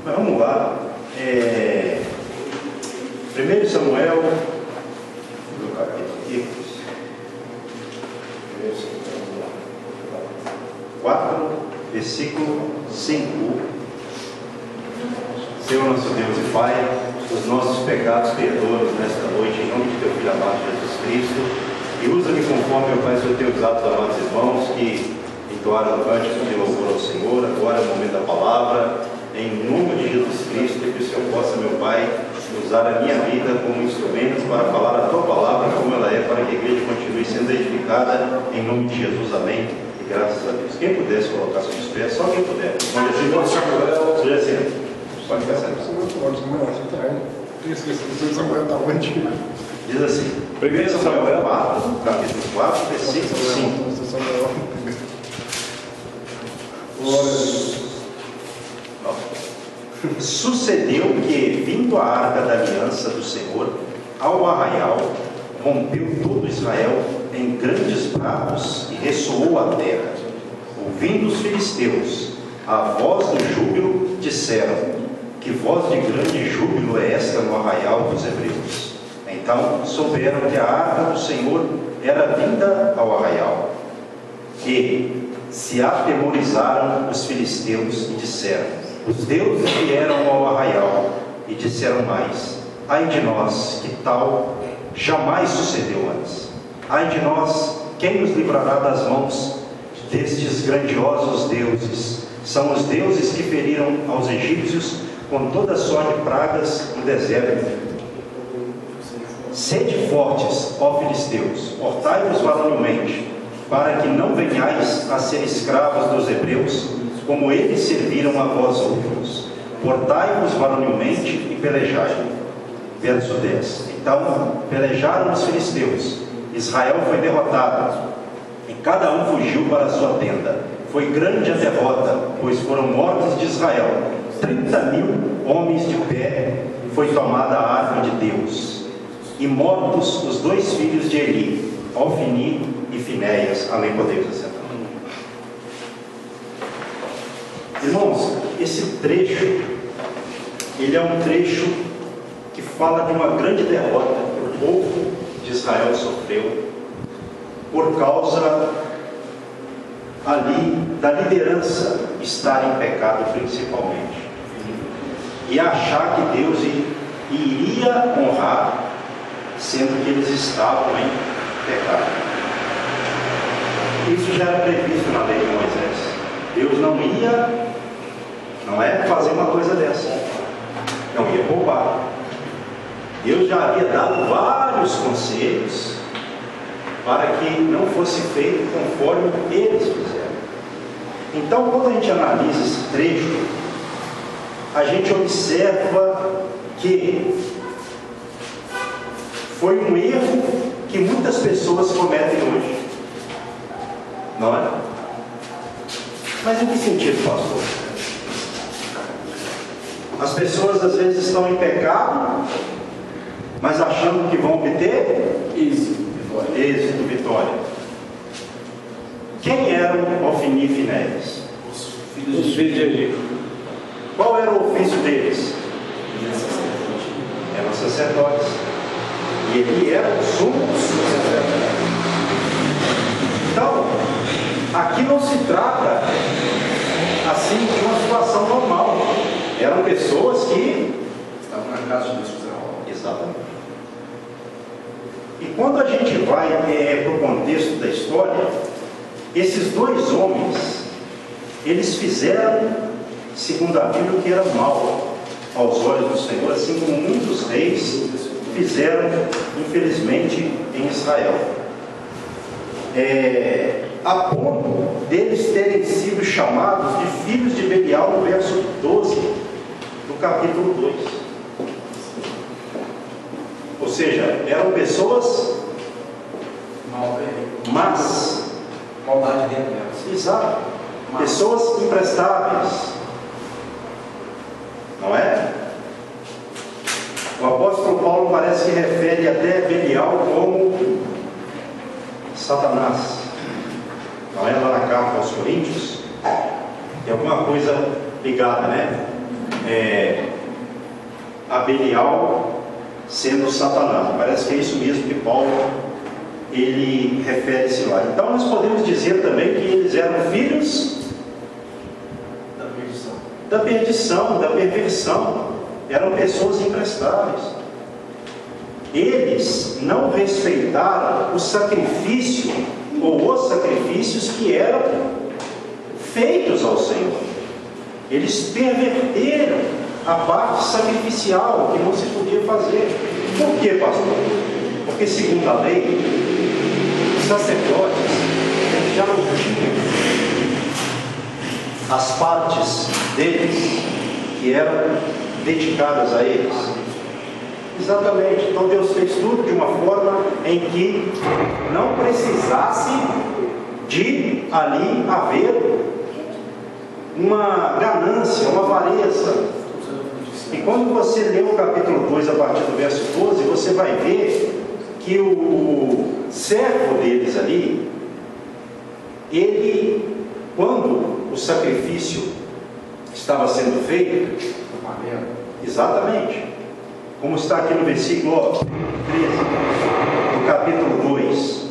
Mas vamos lá. 1 Samuel, do capítulo 4, versículo 5. Senhor nosso Deus e Pai, os nossos pecados perdoa-nos nesta noite, em nome de teu Filho amado Jesus Cristo, e usa-me conforme, meu Pai, os teus atos, amados irmãos, que entoaram o cântico de louvor ao Senhor. Agora é o momento da palavra, em nome de Jesus Cristo, que o Senhor possa, meu Pai, usar a minha vida como instrumento para falar a tua palavra como ela é, para que a igreja continue sendo edificada, em nome de Jesus, amém, e graças a Deus. Quem pudesse colocar seus pés, só quem puder. Olha assim, pode ser. Pode ficar sentado. Diz assim, 1 Samuel 4, capítulo 4, versículo 5. Sucedeu que, vindo a arca da aliança do Senhor ao arraial, rompeu todo Israel em grandes bravos e ressoou a terra. Ouvindo os filisteus a voz do júbilo, disseram: que voz de grande júbilo é esta no arraial dos hebreus? Então souberam que a arca do Senhor era vinda ao arraial. E se atemorizaram os filisteus e disseram: os deuses vieram ao arraial. E disseram mais: ai de nós, que tal jamais sucedeu antes. Ai de nós, quem nos livrará das mãos destes grandiosos deuses? São os deuses que feriram aos egípcios com toda sorte de pragas no deserto. Sede fortes, ó filisteus, portai-vos varonilmente, para que não venhais a ser escravos dos hebreus, como eles serviram a vós outros. Portai-vos varonilmente e pelejai. Verso 10. Então pelejaram os filisteus. Israel foi derrotado, e cada um fugiu para a sua tenda. Foi grande a derrota, pois foram mortos de Israel 30.000 homens de pé. Foi tomada a arca de Deus, e mortos os 2 filhos de Eli, Ofni e Finéias. Amém. Podemos assentar. Irmãos, esse trecho, ele é um trecho que fala de uma grande derrota que o povo de Israel sofreu por causa ali da liderança estar em pecado principalmente, e achar que Deus iria honrar, sendo que eles estavam em pecado. Isso já era previsto na lei de Moisés. Deus não ia fazer uma coisa dessa, não ia poupar. Deus já havia dado vários conselhos para que não fosse feito conforme eles fizeram. Então, quando a gente analisa esse trecho, a gente observa que foi um erro que muitas pessoas cometem hoje, não é? Mas em que sentido, pastor? As pessoas às vezes estão em pecado, mas achando que vão obter êxito, vitória. Quem eram Ofni e Finéias? Os filhos de Eli. Qual era o ofício deles? Eram sacerdotes. E ele era o sumo sacerdote. Então, aqui não se trata assim de uma situação normal. Eram pessoas que estavam na casa de Deus. Exatamente. E quando a gente vai para o contexto da história, esses 2 homens, eles fizeram, segundo a Bíblia, o que era mal aos olhos do Senhor, assim como muitos reis fizeram, infelizmente, em Israel. A ponto deles terem sido chamados de filhos de Belial, no verso 12 do capítulo 2. Ou seja, eram pessoas más. Maldade dentro delas. Exato. Pessoas imprestáveis. Não é? O apóstolo Paulo parece que refere até Belial como Satanás. Não é? Lá na carta aos Coríntios, tem alguma coisa ligada, né? Belial sendo Satanás. Parece que é isso mesmo que Paulo ele refere-se lá. Então nós podemos dizer também que eles eram filhos da perdição, da perversão. Eram pessoas imprestáveis. Eles não respeitaram o sacrifício ou os sacrifícios que eram feitos ao Senhor. Eles perverteram a parte sacrificial que não se podia fazer. Por quê, pastor? Porque segundo a lei, os sacerdotes já não tinham as partes deles que eram dedicadas a eles. Exatamente. Então Deus fez tudo de uma forma em que não precisasse de ali haver uma ganância, uma avareza. E quando você lê o capítulo 2 a partir do verso 12, você vai ver que o servo deles ali, ele, quando o sacrifício estava sendo feito, exatamente, como está aqui no versículo 13, do capítulo 2,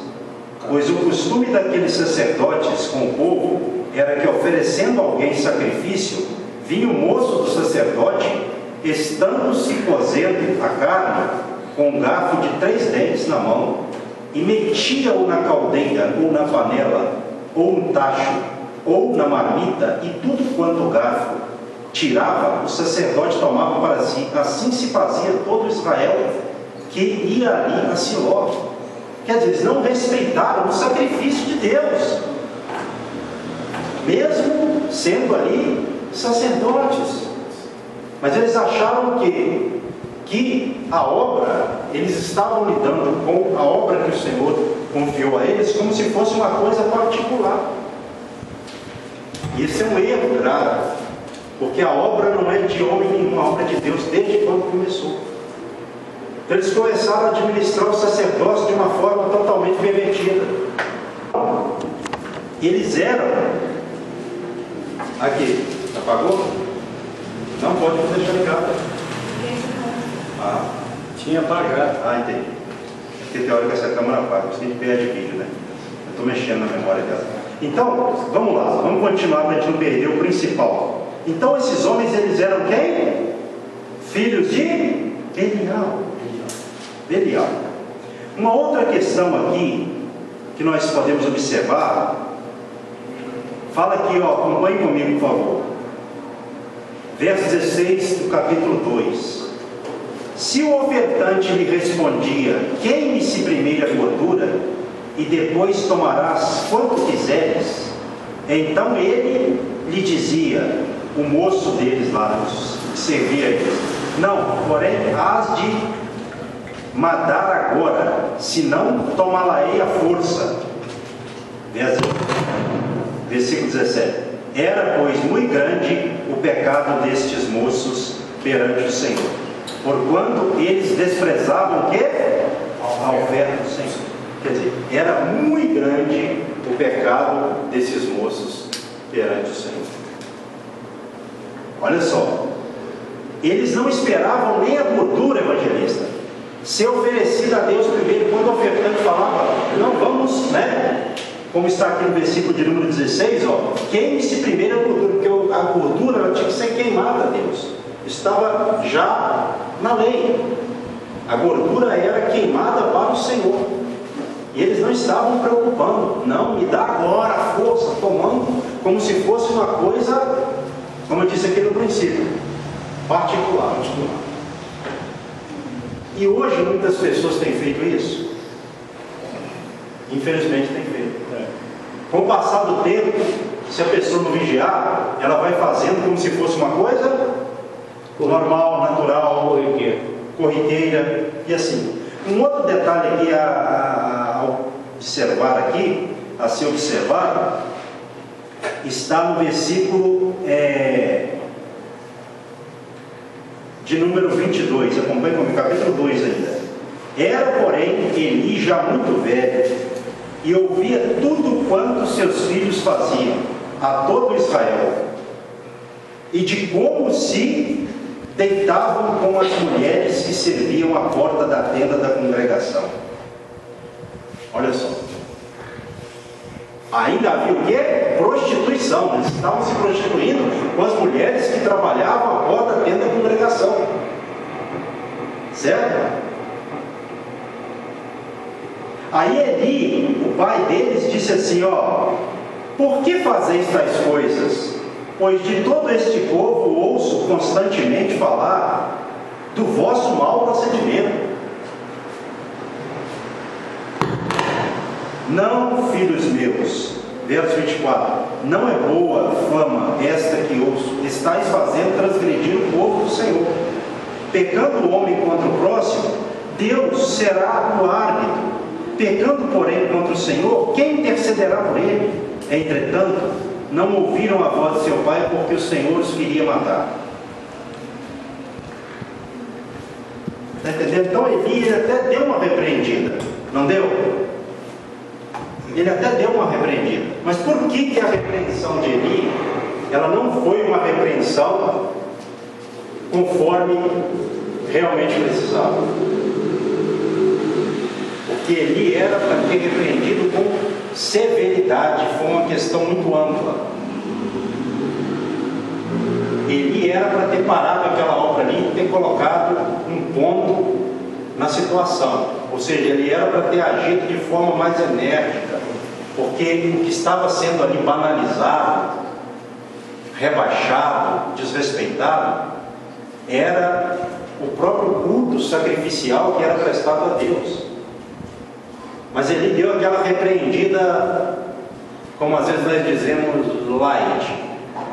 pois o costume daqueles sacerdotes com o povo era que, oferecendo a alguém sacrifício, vinha o moço do sacerdote, estando-se cozendo a carne, com um garfo de 3 dentes na mão, e metia-o na caldeira, ou na panela, ou no tacho, ou na marmita, e tudo quanto o garfo tirava, o sacerdote tomava para si. Assim se fazia todo Israel que ia ali a Siló. Quer dizer, eles não respeitaram o sacrifício de Deus, mesmo sendo ali sacerdotes. Mas eles acharam que a obra, eles estavam lidando com a obra que o Senhor confiou a eles como se fosse uma coisa particular. E esse é um erro grave, porque a obra não é de homem nenhum, a obra de Deus desde quando começou. Então eles começaram a administrar o sacerdócio de uma forma totalmente pervertida. Eles eram... Aqui, apagou? Não pode deixar ligado. Tinha apagado. Entendi. Porque tem hora que essa câmera apaga, porque a gente perde vídeo, né? Eu estou mexendo na memória dela. Então, vamos lá, vamos continuar para a gente não perder o principal. Então esses homens, eles eram quem? Filhos de Belial. Uma outra questão aqui que nós podemos observar, fala aqui, acompanhe comigo, por favor. Verso 16 do capítulo 2. Se o ofertante lhe respondia: queime-se primeiro a gordura, e depois tomarás quanto quiseres, então ele lhe dizia, o moço deles lá, que servia eles: não, porém hás de matar agora, senão tomá-la-ei à força. Versículo 17. Era, pois, muito grande o pecado destes moços perante o Senhor, porquanto eles desprezavam o quê? A oferta do Senhor. Quer dizer, era muito grande o pecado desses moços perante o Senhor. Olha só, eles não esperavam nem a gordura, evangelista, ser oferecida a Deus primeiro. Quando o ofertante falava: não, vamos, né? Como está aqui no versículo de número 16, queime-se primeiro a gordura, porque a gordura ela tinha que ser queimada a Deus. Estava já na lei. A gordura era queimada para o Senhor. E eles não estavam preocupando. Não, me dá agora a força, tomando como se fosse uma coisa, como eu disse aqui no princípio, particular. E hoje muitas pessoas têm feito isso. Infelizmente tem feito. Com o passar do tempo, se a pessoa não vigiar, ela vai fazendo como se fosse uma coisa normal, natural, corriqueira, e assim. Um outro detalhe aqui a observar aqui, a se observar, está no versículo de número 22, acompanhe comigo, capítulo 2 ainda. Era, porém, Eli já muito velho, e ouvia tudo quanto seus filhos faziam a todo Israel, e de como se deitavam com as mulheres que serviam à porta da tenda da congregação. Olha só. Ainda havia o quê? Prostituição. Eles estavam se prostituindo com as mulheres que trabalhavam à porta da tenda da congregação. Certo? Aí Eli, o pai deles, disse assim, ó: por que fazeis tais coisas? Pois de todo este povo ouço constantemente falar do vosso mau procedimento. Não, filhos meus, verso 24, não é boa fama esta que ouço, estáis fazendo transgredir o povo do Senhor. Pecando o homem contra o próximo, Deus será o árbitro. Pecando, porém, contra o Senhor, quem intercederá por ele? Entretanto, não ouviram a voz de seu pai, porque o Senhor os queria matar. Está entendendo? Então Eli até deu uma repreendida, não deu? Ele até deu uma repreendida. Mas por que a repreensão de Eli, ela não foi uma repreensão conforme realmente precisava? Porque Eli era para ter repreendido com severidade, foi uma questão muito ampla. Eli era para ter parado aquela obra ali e ter colocado um ponto na situação. Ou seja, ele era para ter agido de forma mais enérgica, porque o que estava sendo ali banalizado, rebaixado, desrespeitado, era o próprio culto sacrificial que era prestado a Deus. Mas ele deu aquela repreendida, como às vezes nós dizemos, light,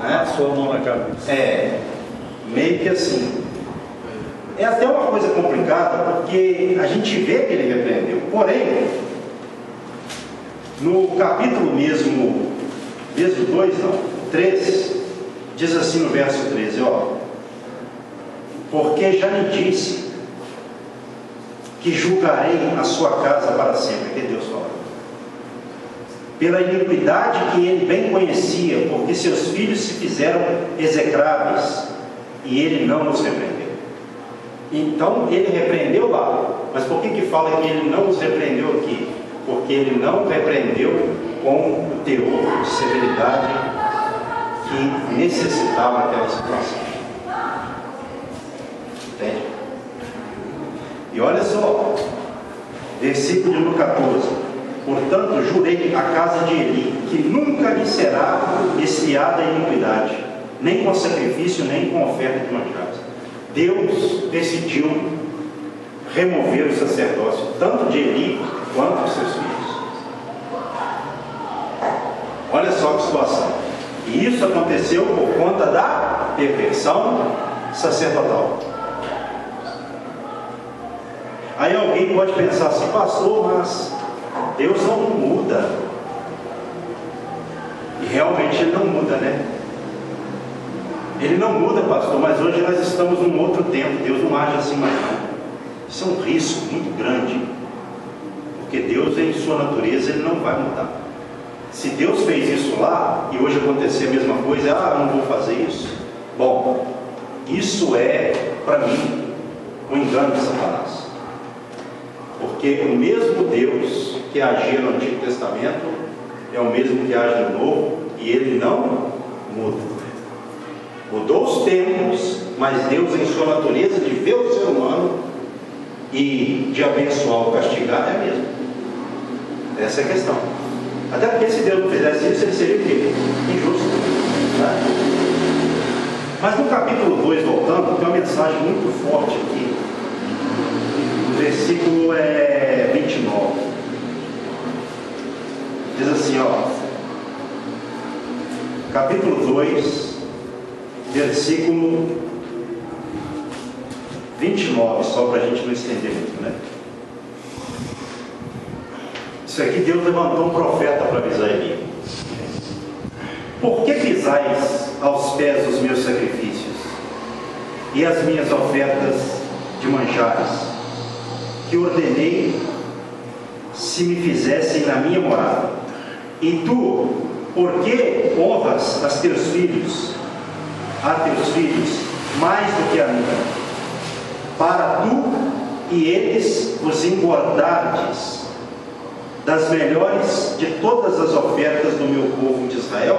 né? Sua mão na cabeça. Meio que assim. É até uma coisa complicada, porque a gente vê que ele repreendeu. Porém, no capítulo mesmo 3, diz assim no verso 13, ó: porque já lhe disse que julgarei a sua casa para sempre. Que Deus fala. Pela iniquidade que ele bem conhecia, porque seus filhos se fizeram execráveis, e ele não os repreendeu. Então ele repreendeu lá, mas por que fala que ele não os repreendeu aqui? Porque ele não repreendeu com o teor de severidade que necessitava aquela situação. Entende? E olha só, versículo número 14: portanto jurei à casa de Eli que nunca lhe será expiada a iniquidade, nem com sacrifício, nem com oferta de manjares. Deus decidiu remover o sacerdócio, tanto de Eli quanto dos seus filhos. Olha só que situação. E isso aconteceu por conta da perversão sacerdotal. Aí alguém pode pensar assim: pastor, mas Deus não muda. E realmente ele não muda, né? Ele não muda, pastor, mas hoje nós estamos num outro tempo. Deus não age assim mais não. Isso é um risco muito grande, porque Deus, em sua natureza, ele não vai mudar. Se Deus fez isso lá e hoje acontecer a mesma coisa, eu não vou fazer isso. Bom, isso é para mim um engano de Satanás, porque o mesmo Deus que agia no Antigo Testamento é o mesmo que age no Novo, e ele não muda. Mudou os tempos, mas Deus, em sua natureza de ver o ser humano e de abençoar ou castigar, é mesmo. Essa é a questão. Até porque se Deus não fizesse isso, ele seria o quê? Injusto. Né? Mas no capítulo 2, voltando, tem uma mensagem muito forte aqui. No versículo 29. Diz assim, ó. Capítulo 2, versículo 29, só para a gente não estender muito, né? Isso aqui, Deus levantou um profeta para avisar Eli. Por que pisais aos pés os meus sacrifícios e as minhas ofertas de manjares, que ordenei se me fizessem na minha morada? E tu, por que honras a teus filhos, mais do que a mim, para tu e eles vos engordardes das melhores de todas as ofertas do meu povo de Israel?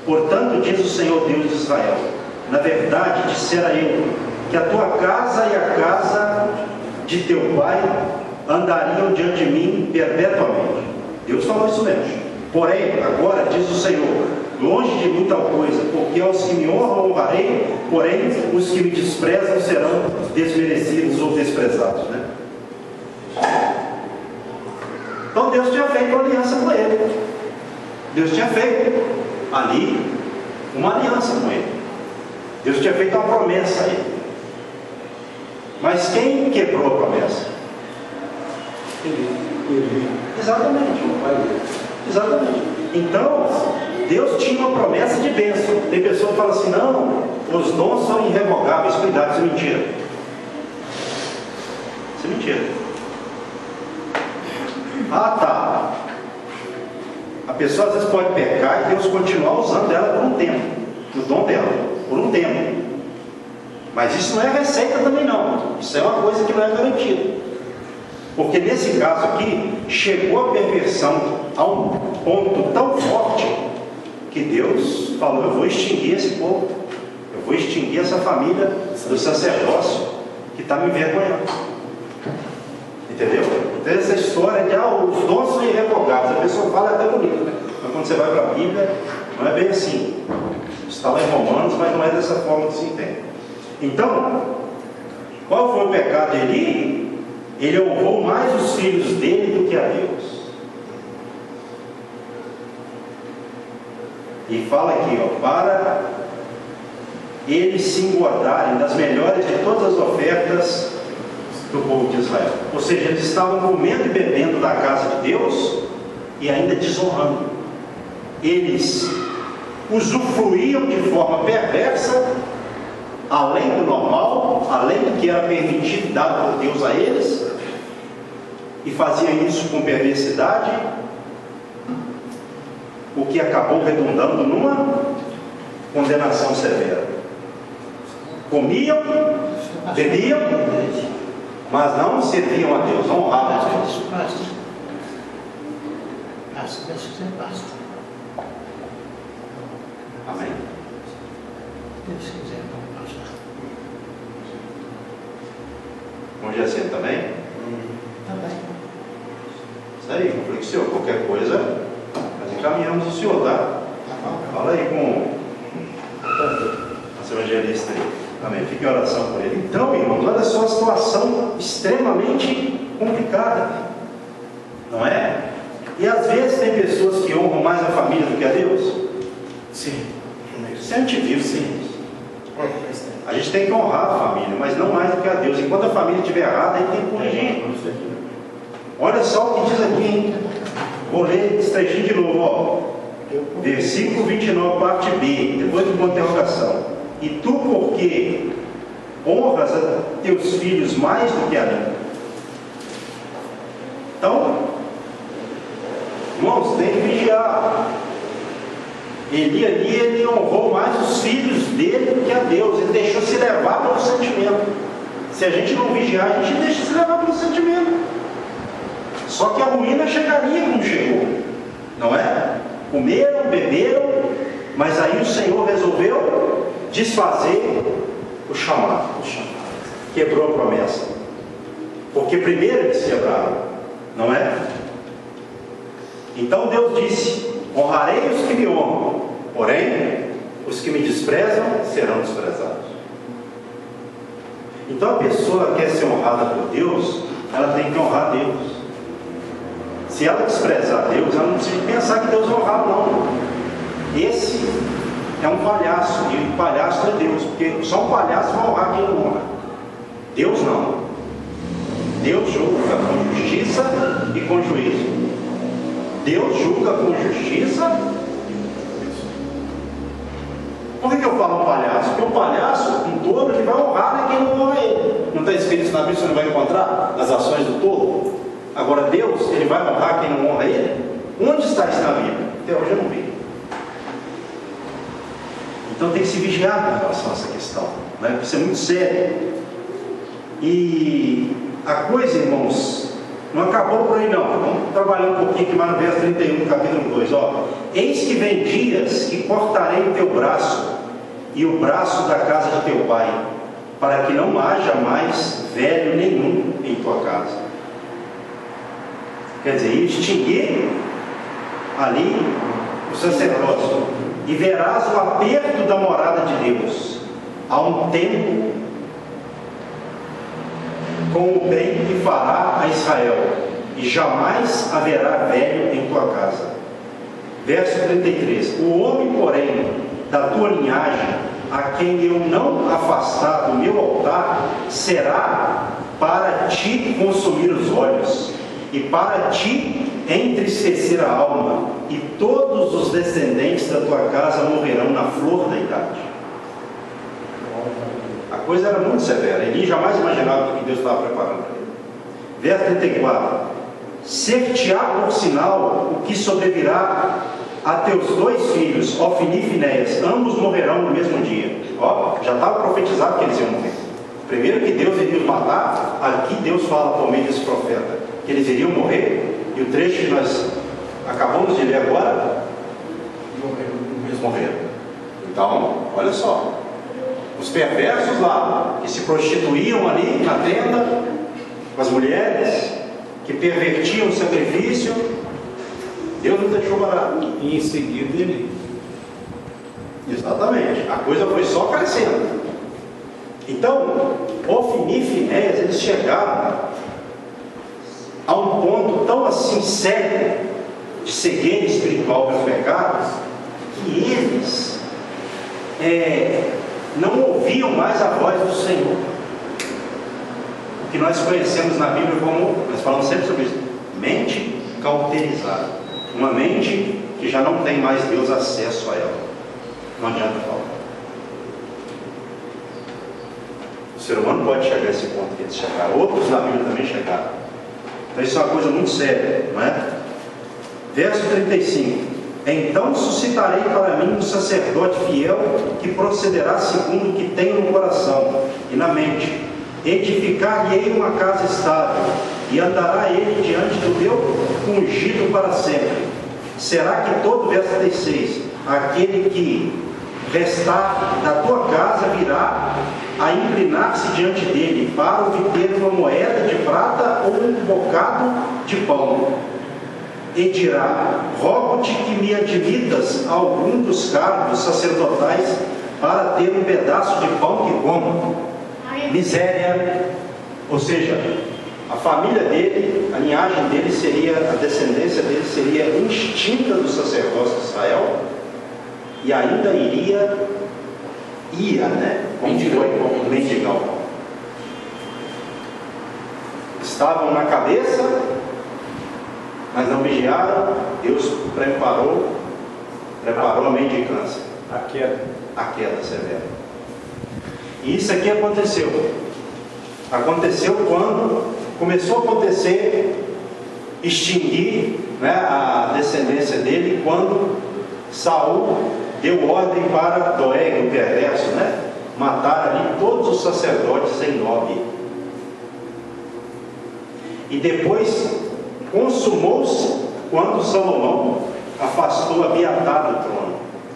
Portanto, diz o Senhor Deus de Israel: na verdade, dissera eu que a tua casa e a casa de teu pai andariam diante de mim perpetuamente. Deus falou isso mesmo. Porém, agora diz o Senhor: longe de mim tal coisa, porque aos que me honram honrarei, porém os que me desprezam serão desmerecidos ou desprezados, né? Então Deus tinha feito uma aliança com ele. Deus tinha feito ali uma aliança com ele. Deus tinha feito uma promessa a ele. Mas quem quebrou a promessa? Ele. Exatamente. O pai dele. Exatamente. Então, Deus tinha uma promessa de bênção. Tem pessoa que fala assim: não, os dons são irrevogáveis. Cuidado, isso é mentira. Isso é mentira. Ah, tá. A pessoa às vezes pode pecar e Deus continuar usando ela por um tempo, o dom dela, por um tempo. Mas isso não é receita também não. Isso é uma coisa que não é garantida. Porque nesse caso aqui, chegou a perfeição a um ponto tão forte que Deus falou: eu vou extinguir esse povo, eu vou extinguir essa família do sacerdócio que está me envergonhando. Entendeu? Então essa história de os dons são irrevogáveis, a pessoa fala até bonito, né? Mas quando você vai para a Bíblia, não é bem assim. Está lá em Romanos, mas não é dessa forma que se entende. Então, qual foi o pecado de Eli? Ele honrou mais os filhos dele do que a Deus. E fala aqui, para eles se engordarem das melhores de todas as ofertas do povo de Israel. Ou seja, eles estavam comendo e bebendo da casa de Deus e ainda desonrando. Eles usufruíam de forma perversa, além do normal, além do que era permitido, dado por Deus a eles, e faziam isso com perversidade, o que acabou redundando numa condenação severa. Comiam, bebiam, mas não serviam a Deus, não honravam a Deus. Basta. Amém? Deus quiser, não basta. Bom dia, assim também? Também. Isso aí, eu falei que o senhor, qualquer coisa, nós encaminhamos o senhor, tá? Fala aí com o evangelista aí. Amém. Fique em oração por ele. Então, irmãos, olha só a situação extremamente complicada, não é? E às vezes tem pessoas que honram mais a família do que a Deus. Sim. Isso a gente vive, sim. A gente tem que honrar a família, mas não mais do que a Deus. Enquanto a família estiver errada, aí tem que corrigir. Olha só o que diz aqui, hein? Vou ler esse trechinho de novo, ó. Versículo 29, parte B, depois de uma interrogação. E tu, porque honras a teus filhos mais do que a mim? Então, irmãos, tem que vigiar. Ele honrou mais os filhos dele do que a Deus. Ele deixou se levar pelo sentimento. Se a gente não vigiar, a gente deixa se levar pelo sentimento. Só que a ruína chegaria como chegou, não é? Comeram, beberam, mas aí o Senhor resolveu desfazer o chamado. Quebrou a promessa. Porque primeiro eles quebraram, não é? Então Deus disse: honrarei os que me honram, porém os que me desprezam serão desprezados. Então a pessoa quer ser honrada por Deus, ela tem que honrar Deus. Se ela desprezar Deus, ela não precisa pensar que Deus é honrado, não. Esse é um palhaço, e o palhaço é Deus, porque só um palhaço vai honrar quem não honra. Deus não. Deus julga com justiça e com juízo. Deus julga com justiça. Por que eu falo um palhaço? Porque um palhaço, um tolo, ele vai honrar quem não honra ele. Não está escrito isso na Bíblia, você não vai encontrar as ações do tolo? Agora Deus, ele vai honrar quem não honra ele? Onde está isso na Bíblia? Até hoje eu não vi. Então tem que se vigiar com relação a essa questão, né? Isso é muito sério. E a coisa, irmãos, não acabou por aí não. Vamos trabalhar um pouquinho aqui mais no verso 31 do capítulo 2. Eis que vem dias que cortarei o teu braço e o braço da casa de teu pai, para que não haja mais velho nenhum em tua casa. Quer dizer, extinguir ali o sacerdócio, e verás o aperto da morada de Deus há um tempo, com o bem que fará a Israel, e jamais haverá velho em tua casa. Verso 33. O homem, porém, da tua linhagem, a quem eu não afastar do meu altar, será para ti consumir os olhos, e para ti entristecer a alma, e todos os descendentes da tua casa morrerão na flor da idade. A coisa era muito severa. Ele jamais imaginava o que Deus estava preparando para ele. Verso 34. Ser-te-á por sinal o que sobrevirá a teus dois filhos, Ofni e Finéias, ambos morrerão no mesmo dia. Já estava profetizado que eles iam morrer. Primeiro que Deus iria os matar, aqui Deus fala por meio desse profeta que eles iriam morrer, e o trecho que nós acabamos de ler agora, eles morreram. Então, olha só, os perversos lá, que se prostituíam ali na tenda, com as mulheres, que pervertiam o sacrifício, Deus não deixou barato. E em seguida ele. Exatamente, a coisa foi só crescendo. Então, Ofni e Finéias, eles chegaram a um ponto tão assim sério de cegueira espiritual pelos pecados, que eles não ouviam mais a voz do Senhor. O que nós conhecemos na Bíblia como, nós falamos sempre sobre isso, mente cauterizada. Uma mente que já não tem mais Deus acesso a ela. Não adianta falar. O ser humano pode chegar a esse ponto que eles chegaram. Outros na Bíblia também chegaram. Então isso é uma coisa muito séria, não é? Verso 35. Então suscitarei para mim um sacerdote fiel, que procederá segundo o que tenho no coração e na mente. Edificar-lhe-ei uma casa estável, e andará ele diante do meu ungido para sempre. Será que todo, verso 36, aquele que restar da tua casa virá a inclinar-se diante dele para obter uma moeda de prata ou um bocado de pão, e dirá: rogo-te que me admitas a algum dos cargos sacerdotais para ter um pedaço de pão que como. Miséria. Ou seja, a família dele, a linhagem dele seria, a descendência dele seria extinta do sacerdócio de Israel, e ainda ia, né? Mendigar o pão. Estavam na cabeça, mas não vigiaram. Deus preparou a mendicância. A queda severa. E isso aqui aconteceu quando começou a acontecer, extinguir, né, a descendência dele, quando Saul deu ordem para Doeg, o perverso, né, matar ali todos os sacerdotes em Nob. E depois consumou-se quando Salomão afastou Abiatar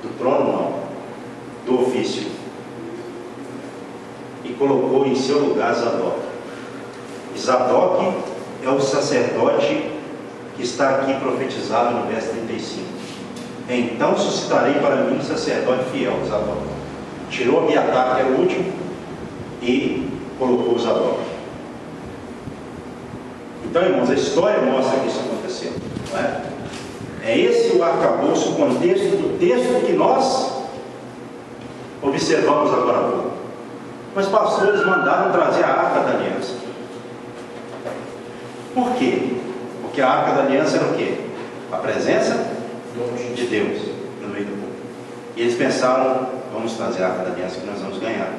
do trono do ofício, e colocou em seu lugar Zadok. E Zadok é o sacerdote que está aqui profetizado no verso 35. Então suscitarei para mim um sacerdote fiel, Zadok. Tirou Abiatar, que era o último, e colocou Zadok. Então, irmãos, a história mostra que isso aconteceu, não é? É esse o arcabouço, o contexto do texto que nós observamos agora há pouco. Mas pastores mandaram trazer a Arca da Aliança. Por quê? Porque a Arca da Aliança era o quê? A presença de Deus no meio do povo. E eles pensaram: vamos trazer a Arca da Aliança que nós vamos ganhar.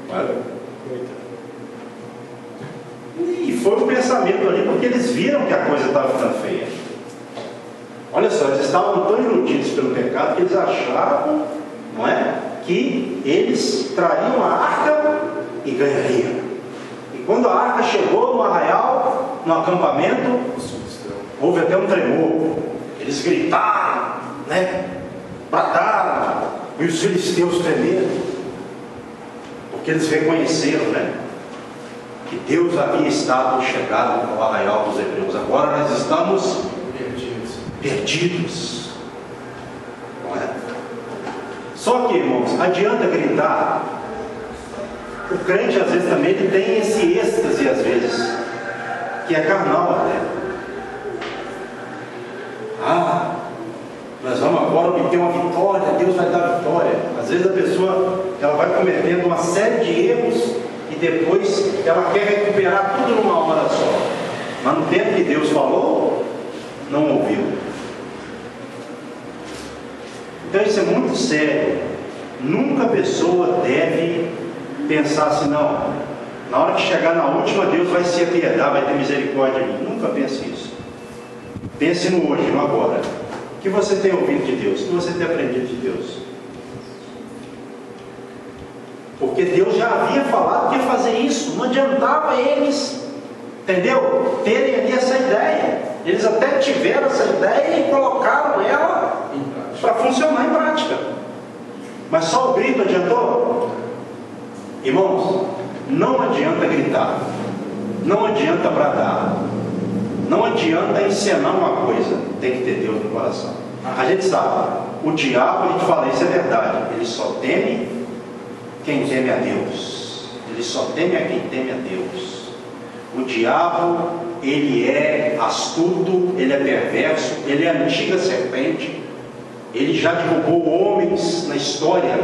Olha. E foi um pensamento ali, porque eles viram que a coisa estava ficando feia. Olha só, eles estavam tão iludidos pelo pecado que eles achavam não é? Que eles trariam a arca e ganhariam. E quando a arca chegou no arraial, no acampamento, houve até um tremor. Eles gritaram, né? Bradaram, e os filisteus tremeram, porque eles reconheceram, né? Que Deus havia estado chegado no arraial dos hebreus. Agora nós estamos perdidos. Não é? Só que, irmãos, adianta gritar. O crente às vezes também ele tem esse êxtase às vezes, que é carnal até. Nós vamos agora obter uma vitória, Deus vai dar vitória. Às vezes a pessoa ela vai cometendo uma série de erros e depois ela quer recuperar tudo numa hora só. Mas no tempo que Deus falou, não ouviu. Então isso é muito sério. Nunca a pessoa deve pensar assim, não, na hora que chegar na última, Deus vai se apiedar, vai ter misericórdia de mim. Nunca pense isso. Pense no hoje, no agora. O que você tem ouvido de Deus? O que você tem aprendido de Deus? Porque Deus já havia falado que ia fazer isso. Não adiantava eles, entendeu? Terem ali essa ideia. Eles até tiveram essa ideia e colocaram ela para funcionar em prática. Mas só o grito adiantou? Irmãos, não adianta gritar. Não adianta bradar. Não adianta encenar uma coisa, tem que ter Deus no coração. A gente sabe, o diabo, a gente fala, isso é verdade, ele só teme quem teme a Deus. Ele só teme a quem teme a Deus. O diabo, ele é astuto, ele é perverso, ele é a antiga serpente, ele já derrubou homens na história,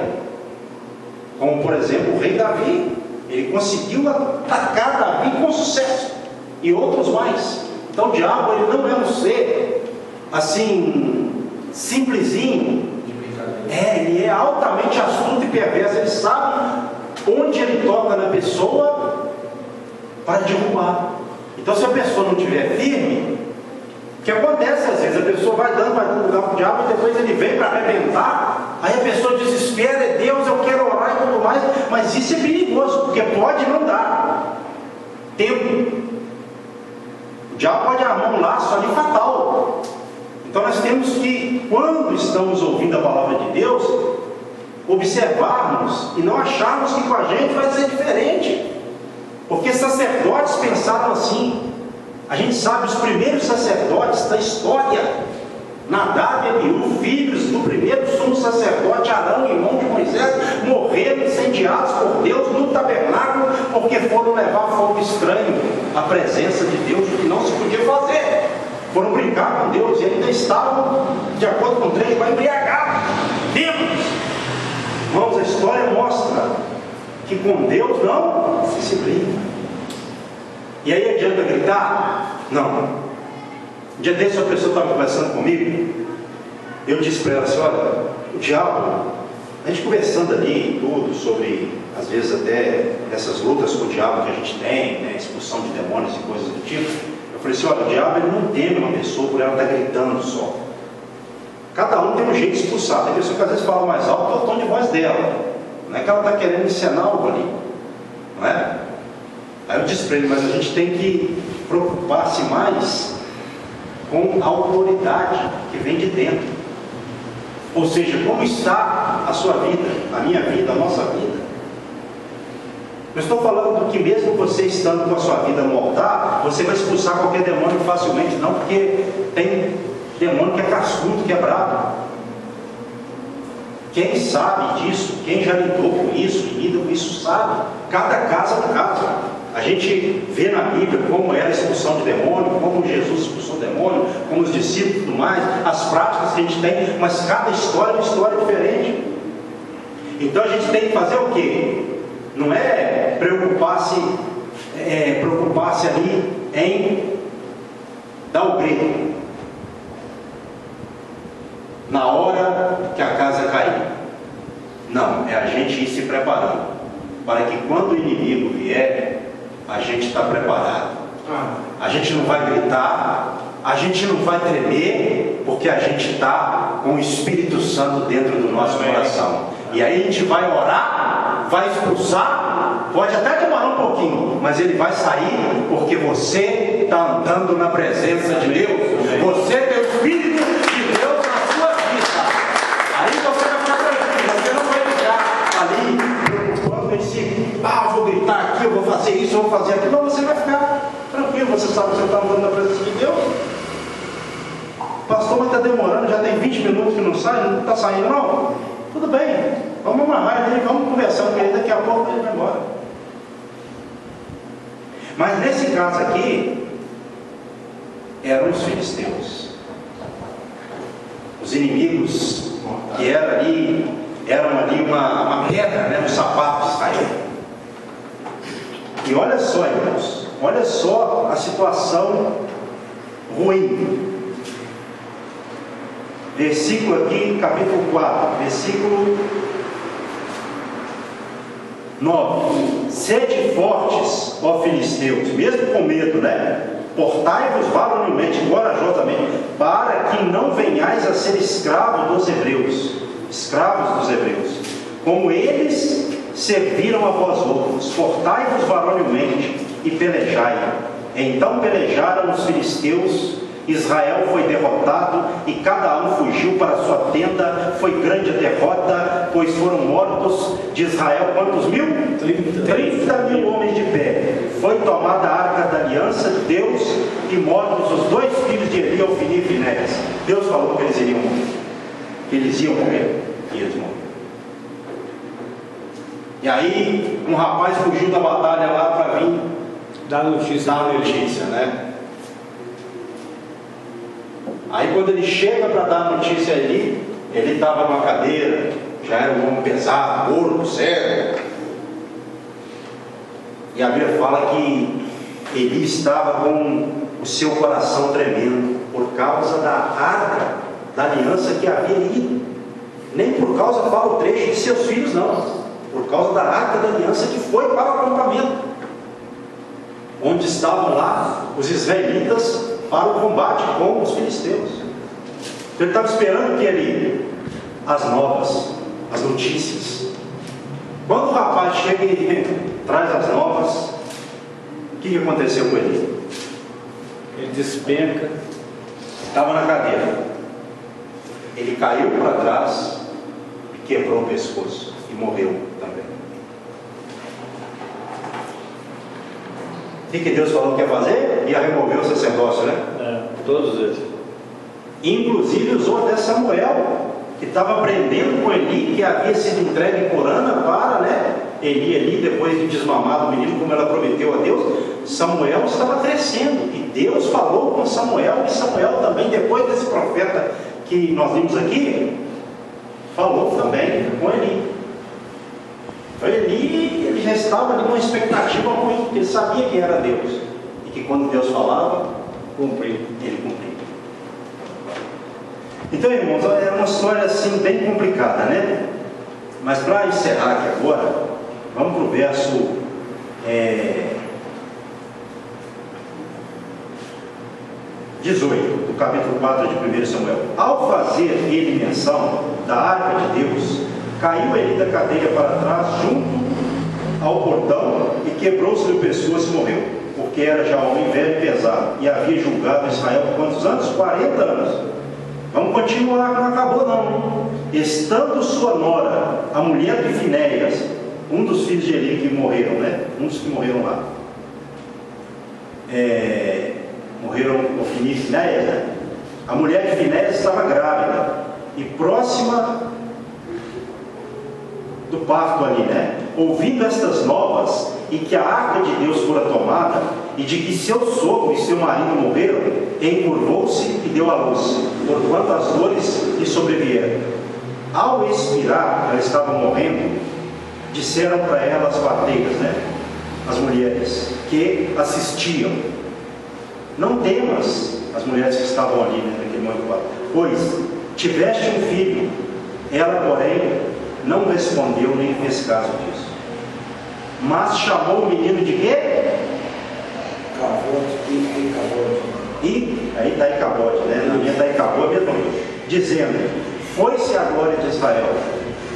como por exemplo o rei Davi. Ele conseguiu atacar Davi com sucesso, e outros mais. Então o diabo ele não é um ser assim simplesinho. Ele é altamente astuto e perverso. Ele sabe onde ele toca na pessoa para derrubar. Então se a pessoa não estiver firme, o que acontece às vezes? A pessoa vai dando lugar para o diabo e depois ele vem para arrebentar. Aí a pessoa desespera, é Deus, eu quero orar e tudo mais. Mas isso é perigoso, porque pode não dar tempo. O diabo pode armar um laço ali fatal. Então nós temos que, quando estamos ouvindo a palavra de Deus, observarmos e não acharmos que com a gente vai ser diferente. Porque sacerdotes pensaram assim. A gente sabe, os primeiros sacerdotes da história, Nadab e Abiú, filhos do primeiro sumo sacerdote Arão, irmão de Moisés, morreram incendiados por Deus no tabernáculo, porque foram levar fogo estranho à presença de Deus, o que não se podia fazer. Foram brincar com Deus e ainda estavam, de acordo com o trecho, embriagados, bêbados. Irmãos, a história mostra que com Deus não se brinca. E aí adianta gritar? Não. Um dia desse, uma pessoa estava conversando comigo, eu disse para ela assim, olha, o diabo, a gente conversando ali tudo sobre, às vezes até essas lutas com o diabo que a gente tem, né, expulsão de demônios e coisas do tipo, eu falei assim, olha, o diabo ele não teme uma pessoa por ela estar gritando só. Cada um tem um jeito de expulsar. Tem pessoa que às vezes fala mais alto que é o tom de voz dela. Não é que ela está querendo ensinar algo ali, não é? Aí eu disse para ele, mas a gente tem que preocupar-se mais com a autoridade que vem de dentro. Ou seja, como está a sua vida, a minha vida, a nossa vida. Eu estou falando do que mesmo você estando com a sua vida no altar, você vai expulsar qualquer demônio facilmente, não, porque tem demônio que é cascudo, que é bravo. Quem sabe disso, quem já lidou com isso, lida com isso, sabe. Cada caso é um caso. A gente vê na Bíblia como era a expulsão de demônio, como Jesus expulsou o demônio, como os discípulos e tudo mais, as práticas que a gente tem, mas cada história é uma história diferente. Então a gente tem que fazer o quê? Não é preocupar-se ali em dar o grito na hora que a casa cair. Não, é a gente ir se preparando para que quando o inimigo vier, a gente está preparado. A gente não vai gritar, a gente não vai tremer, porque a gente está com o Espírito Santo dentro do nosso coração. E aí a gente vai orar, vai expulsar, pode até demorar um pouquinho, mas ele vai sair porque você está andando na presença de Deus. Você tem o Espírito de Deus na sua vida. Aí você vai ficar tranquilo, você não vai ficar ali preocupando em si, eu vou gritar aqui, eu vou fazer isso, eu vou fazer aquilo. Não, você vai ficar tranquilo, você sabe que você está andando na presença de Deus. Pastor, mas está demorando, já tem 20 minutos que não sai, não está saindo não? Tudo bem, vamos amarrar ele, vamos conversar com ele, daqui a pouco ele vai embora. Mas nesse caso aqui, eram os filisteus, os inimigos que eram ali uma pedra, né, no sapato de Israel. E olha só, irmãos, olha só a situação ruim. Versículo aqui, capítulo 4, versículo 9. Sede fortes, ó filisteus, mesmo com medo, né? Portai-vos varonilmente, corajosamente, para que não venhais a ser escravos dos hebreus, como eles serviram a vós outros. Portai-vos varonilmente e pelejai. Então pelejaram os filisteus. Israel foi derrotado e cada um fugiu para sua tenda. Foi grande a derrota, pois foram mortos de Israel quantos mil? 30 mil homens de pé. Foi tomada a arca da aliança de Deus e mortos os 2 filhos de Eli, Ofni e Finéias. Deus falou que eles iriam morrer, e eles morreram. E aí um rapaz fugiu da batalha lá para vir dar notícia, né? Aí quando ele chega para dar notícia ali, ele estava numa cadeira, já era um homem pesado, gordo, sério. E a Bíblia fala que Eli estava com o seu coração tremendo por causa da arca da aliança que havia ido. Nem por causa, fala o trecho, de seus filhos, não. Por causa da arca da aliança que foi para o acampamento, onde estavam lá os israelitas para o combate com os filisteus. Ele estava esperando que as novas, as notícias. Quando o rapaz chega e traz as novas, o que aconteceu com ele? Ele despenca. Estava na cadeira. Ele caiu para trás e quebrou o pescoço e morreu também. O que Deus falou que ia fazer? Ia remover o sacerdócio, né? Todos eles. Inclusive usou até Samuel, que estava aprendendo com Eli, que havia sido entregue por Ana para, né? Eli, depois de desmamado o menino, como ela prometeu a Deus. Samuel estava crescendo, e Deus falou com Samuel, e Samuel também, depois desse profeta que nós vimos aqui, falou também com Eli. Então ele já estava ali com uma expectativa ruim, porque ele sabia quem era Deus, e que quando Deus falava, ele cumpria. Então, irmãos, é uma história assim bem complicada, né? Mas para encerrar aqui agora, vamos para o verso 18 do capítulo 4 de 1 Samuel. Ao fazer ele menção da arca de Deus, caiu ele da cadeira para trás junto ao portão e quebrou-se o pescoço e morreu, porque era já homem velho e pesado, e havia julgado Israel por quantos anos? 40 anos. Vamos continuar, não acabou não. Estando sua nora, a mulher de Finéias, um dos filhos de Eli que morreram, né? Um dos que morreram lá. Morreram Ofni e Finéias, né? A mulher de Finéias estava grávida e próxima do parto ali, né? Ouvindo estas novas, e que a arca de Deus fora tomada, e de que seu sogro e seu marido morreram, encurvou-se e deu à luz, porquanto as dores lhe sobrevieram. Ao expirar, ela estava morrendo, disseram para ela as parteiras, né? As mulheres que assistiam: não temas, as mulheres que estavam ali, né, naquele momento, pois tiveste um filho. Ela, porém, não respondeu nem fez caso disso, mas chamou o menino de quê? E aí está Icabote, né? Na minha está Icabote mesmo, dizendo: foi-se a glória de Israel,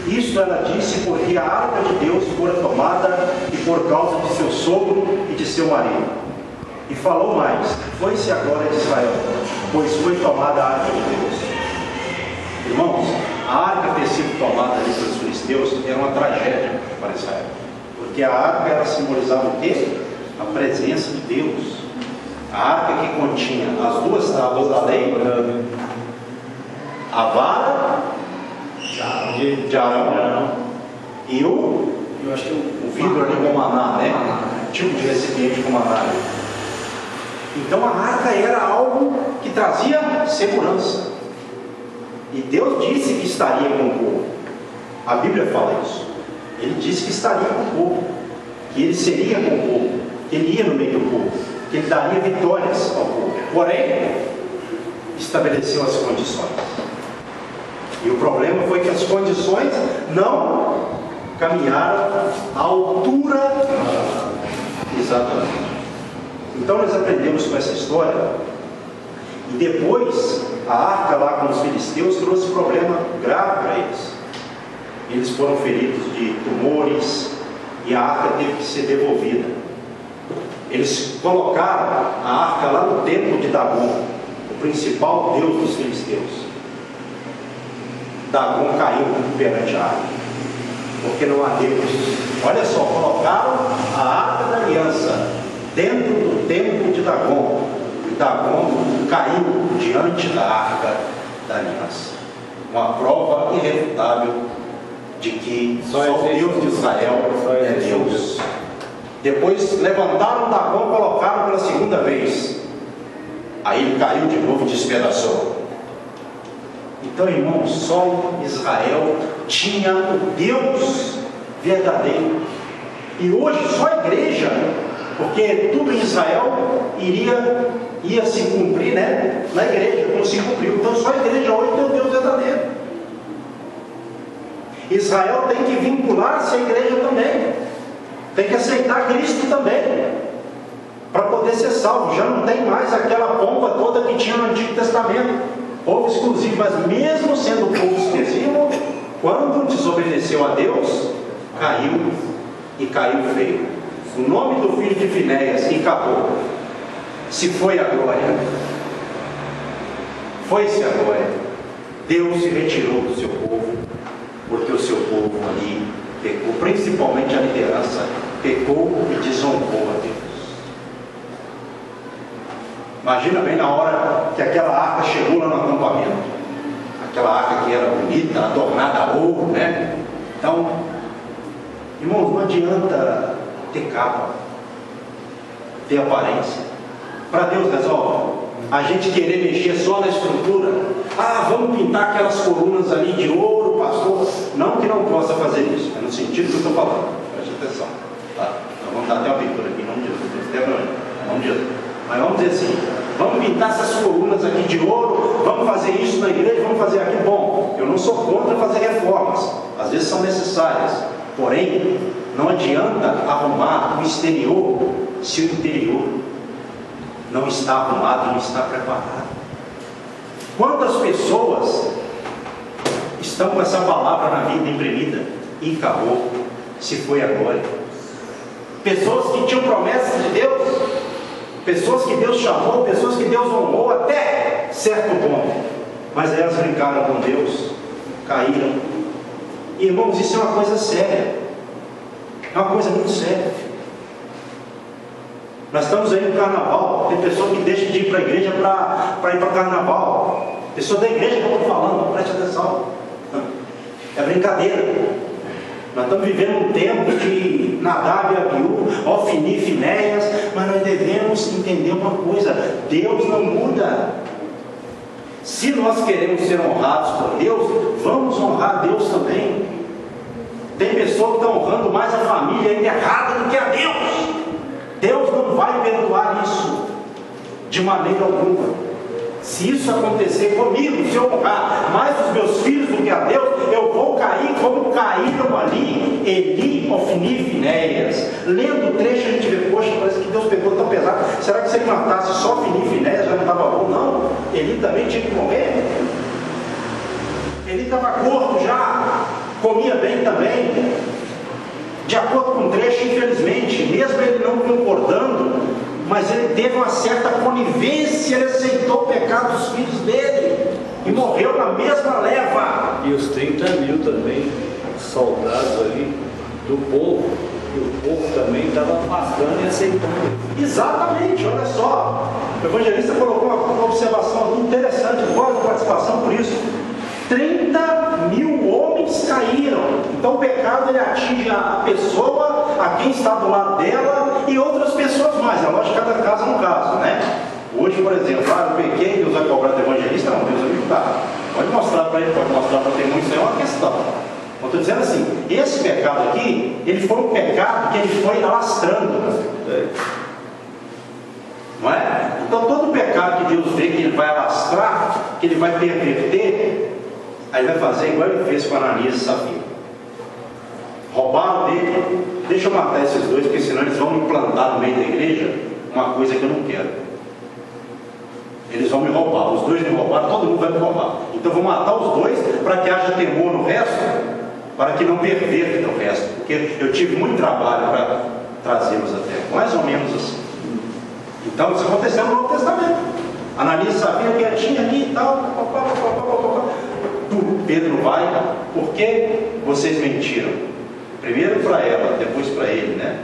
Isso ela disse porque a arca de Deus fora tomada e por causa de seu sogro e de seu marido. E falou mais: foi-se agora de Israel, pois foi tomada a arca de Deus. Irmãos, a arca ter sido tomada ali pelos filisteus era uma tragédia para Israel, porque a arca ela simbolizava o quê? A presença de Deus. A arca que continha as duas tábuas da lei, a vara de Arão e Eu acho que o vidro ali com maná, né? Tipo de recipiente com maná. Então a arca era algo que trazia segurança. E Deus disse que estaria com o povo. A Bíblia fala isso. Ele disse que estaria com o povo, que ele seria com o povo, que ele ia no meio do povo, que ele daria vitórias ao povo. Porém, estabeleceu as condições. E o problema foi que as condições não caminharam à altura. Exatamente. Então nós aprendemos com essa história. E depois, a arca lá com os filisteus trouxe problema grave para eles. Eles foram feridos de tumores e a arca teve que ser devolvida. Eles colocaram a arca lá no templo de Dagon, o principal deus dos filisteus. Dagon caiu perante a arca, porque não há Deus. Olha só, colocaram a arca da aliança dentro do templo de Dagon. E Dagon caiu diante da arca da aliança. Uma prova irrefutável de que só o Deus de Israel é Deus. Depois levantaram Dagon, colocaram pela segunda vez. Aí ele caiu de novo e despedaçou. Então, irmãos, só Israel tinha o Deus verdadeiro. E hoje só a igreja, porque tudo em Israel ia se cumprir, né? Na igreja, como se cumpriu. Então só a igreja hoje tem o Deus verdadeiro. Israel tem que vincular-se à igreja também. Tem que aceitar Cristo também, para poder ser salvo. Já não tem mais aquela pompa toda que tinha no Antigo Testamento. Povo exclusivo, mas mesmo sendo povo exclusivo, quando desobedeceu a Deus, caiu e caiu feio. O nome do filho de Finéias acabou. Se foi a glória, foi-se a glória. Deus se retirou do seu povo, porque o seu povo ali pecou, principalmente a liderança, pecou e desonrou a Deus. Imagina bem na hora que aquela arca chegou lá no acampamento, aquela arca que era bonita, adornada a ouro, né? Então, irmãos, não adianta ter capa, ter aparência. Para Deus resolve a gente querer mexer só na estrutura. Ah, vamos pintar aquelas colunas ali de ouro, pastor. Não que não possa fazer isso, é no sentido que eu estou falando. Preste atenção, tá? Nós vamos dar até uma pintura aqui, em nome de Jesus. Em nome de Jesus. Mas vamos dizer assim: vamos pintar essas colunas aqui de ouro, vamos fazer isso na igreja, vamos fazer aqui. Bom, eu não sou contra fazer reformas, às vezes são necessárias. Porém, não adianta arrumar o exterior se o interior não está arrumado, não está preparado. Quantas pessoas estão com essa palavra na vida imprimida e acabou, se foi agora? Pessoas que tinham promessas de Deus, pessoas que Deus chamou, pessoas que Deus honrou até certo ponto, mas elas brincaram com Deus, caíram. E, irmãos, isso é uma coisa séria, é uma coisa muito séria. Nós estamos aí no carnaval, tem pessoa que deixa de ir para a igreja para ir para o carnaval. Pessoa da igreja que eu estou falando, preste atenção. É brincadeira. Nós estamos vivendo um tempo de Nadab e Abiú, Ofni e Finéias, mas nós devemos entender uma coisa: Deus não muda. Se nós queremos ser honrados por Deus, vamos honrar Deus também. Tem pessoas que estão honrando mais a família enterrada do que a Deus. Deus não vai perdoar isso de maneira alguma. Se isso acontecer comigo, se eu honrar mais os meus filhos do que a Deus, eu vou cair como caíram ali Eli, Ofni e Finéias. Lendo o trecho a gente vê, poxa, parece que Deus pegou tão pesado. Será que se ele matasse só Ofni e Finéias já não estava bom? Não, Eli também tinha que morrer. Ele estava gordo já. comia bem também. De acordo com o trecho, infelizmente, mesmo ele não concordando, mas ele teve uma certa conivência, ele aceitou o pecado dos filhos dele e morreu na mesma leva. E os 30 mil também, soldados ali do povo, e o povo também estava afastando e aceitando. Exatamente, olha só. O evangelista colocou uma observação interessante, gosto da participação por isso. 30 mil homens caíram. Então o pecado ele atinge a pessoa, a quem está do lado dela e outras pessoas mais. É lógico que cada caso é um caso, né? Hoje, por exemplo, eu pequei, Deus vai cobrar do evangelista, não, Deus vai me ajudar. Pode mostrar para ele, pode mostrar para testemunho, isso é uma questão. Eu estou dizendo assim, esse pecado aqui, ele foi um pecado que ele foi alastrando. Não é? Então todo pecado que Deus vê que ele vai alastrar, que ele vai perverter, aí vai fazer igual ele fez com Ananias e Safira. Roubaram dele. Deixa eu matar esses dois, porque senão eles vão me plantar no meio da igreja uma coisa que eu não quero. Eles vão me roubar. Os dois me roubaram, todo mundo vai me roubar. Então eu vou matar os dois para que haja temor no resto, para que não perverta o resto. Porque eu tive muito trabalho para trazê-los até. Mais ou menos assim. Então isso aconteceu no Novo Testamento. Ananias sabia quietinho ali e tal. Pedro vai, porque vocês mentiram? Primeiro para ela, depois para ele, né?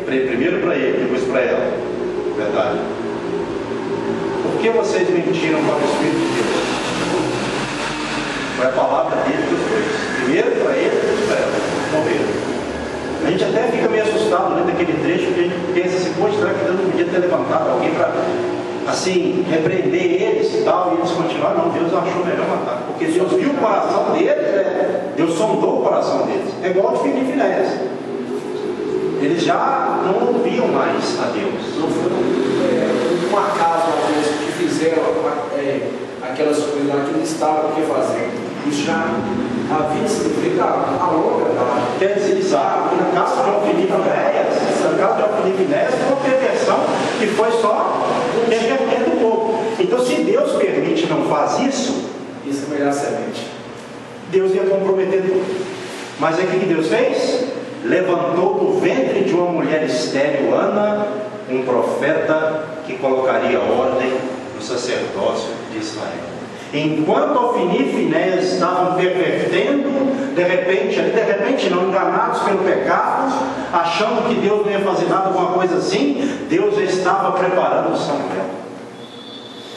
Primeiro para ele, depois para ela. Verdade. Por que vocês mentiram para o Espírito de Deus? Foi a palavra dele para os dois. Primeiro para ele, depois para ela. Morreram. A gente até fica meio assustado lendo aquele trecho, porque a gente pensa assim, poxa, será que Deus não podia ter levantado alguém para, assim, repreender eles e tal, e eles continuaram? Não, Deus achou melhor matar, porque Deus viu o coração deles, né? Deus sondou o coração deles. É igual de Filipe e Finéias. Eles já não ouviam mais a Deus. Não foi um acaso a Deus que fizeram aquelas coisas lá que eles estavam fazendo. Isso já havia sido feito a longa data. Quer dizer, sabe, no caso de Filipe e Finéias, foi uma perversão que foi só pervertendo o povo. Então, se Deus permite não faz isso, isso é melhor semente. Deus ia comprometer tudo. Mas aí o que Deus fez? Levantou do ventre de uma mulher estéril, Ana, um profeta que colocaria ordem no sacerdócio de Israel. Enquanto Ofni e Finéias estavam pervertendo, de repente não, enganados pelo pecado, achando que Deus não ia fazer nada, alguma coisa assim, Deus já estava preparando Samuel.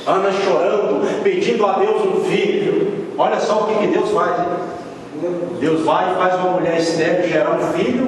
Ana chorando, pedindo a Deus um filho. Olha só o que Deus faz, hein? Deus vai e faz uma mulher estéril gerar um filho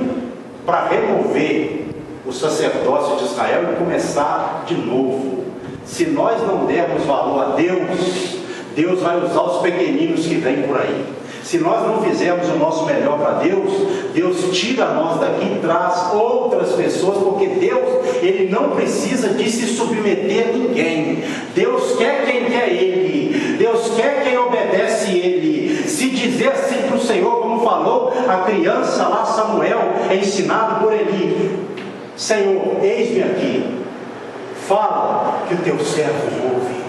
para remover o sacerdócio de Israel e começar de novo. Se nós não dermos valor a Deus, Deus vai usar os pequeninos que vêm por aí. Se nós não fizermos o nosso melhor para Deus, Deus tira nós daqui e traz outras pessoas, porque Deus, Ele não precisa de se submeter a ninguém. Deus quer quem quer Ele. Deus quer quem obedece Ele. Se dizer assim para o Senhor, como falou a criança lá, Samuel, ensinado por Eli: Senhor, eis-me aqui, fala que o teu servo ouve.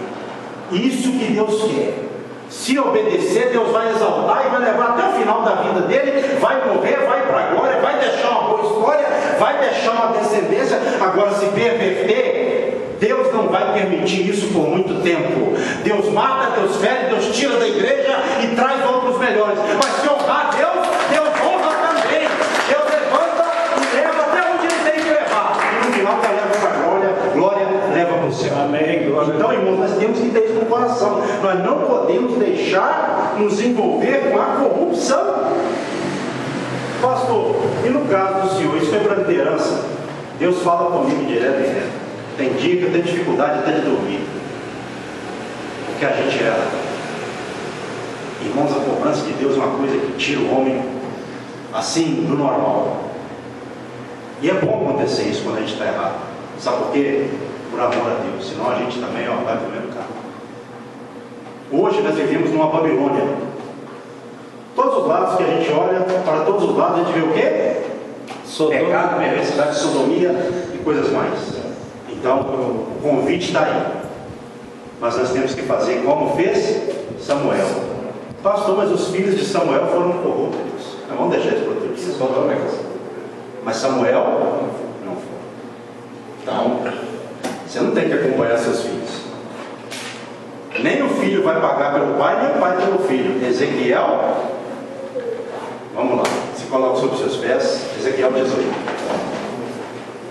Isso que Deus quer. Se obedecer, Deus vai exaltar e vai levar até o final da vida dele, vai morrer, vai para a glória, vai deixar uma boa história, vai deixar uma descendência. Agora, se perverter, Deus não vai permitir isso por muito tempo. Deus mata, Deus fere, Deus tira da igreja e traz outros melhores. Mas se honrar Deus, Deus honra também. Deus levanta e leva até onde ele tem que levar. E no final vai levar para a glória leva para o céu. Amém. Glória. Então, irmãos, nós temos que ter isso no coração. Nós não podemos deixar nos envolver com a corrupção. Pastor, e no caso do senhor, isso foi para liderança? Deus fala comigo direto e reto. Tem dia que eu tenho dificuldade até de dormir, porque a gente erra. Irmãos, a cobrança de Deus é uma coisa que tira o homem assim do normal. E é bom acontecer isso quando a gente está errado. Sabe por quê? Por amor a Deus. Senão a gente também vai pro mesmo carro. Hoje nós vivemos numa Babilônia. Todos os lados que a gente olha, para todos os lados a gente vê o quê? Pecado, perversidade, sodomia e coisas mais. Então o convite está aí. Mas nós temos que fazer como fez Samuel. Pastor, mas os filhos de Samuel foram corruptos. Não vamos deixar isso para outro dia. Mas Samuel não foi. Então, você não tem que acompanhar seus filhos. Nem o filho vai pagar pelo pai, nem o pai pelo filho. Ezequiel, vamos lá, se coloca sobre seus pés. Ezequiel 18.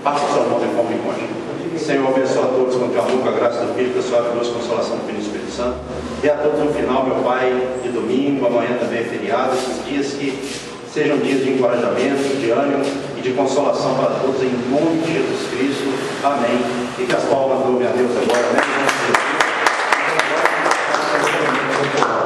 Passa sua mão em forma e conjunto. Senhor, abençoa a todos com teu amor, com a graça do Filho, com a sua gloriosa consolação do Filho e do Espírito Santo. E a todos no final, meu Pai, de domingo, amanhã também é feriado, esses dias que sejam dias de encorajamento, de ânimo e de consolação para todos, em nome de Jesus Cristo. Amém. E que as palmas do meu Deus agora, amém.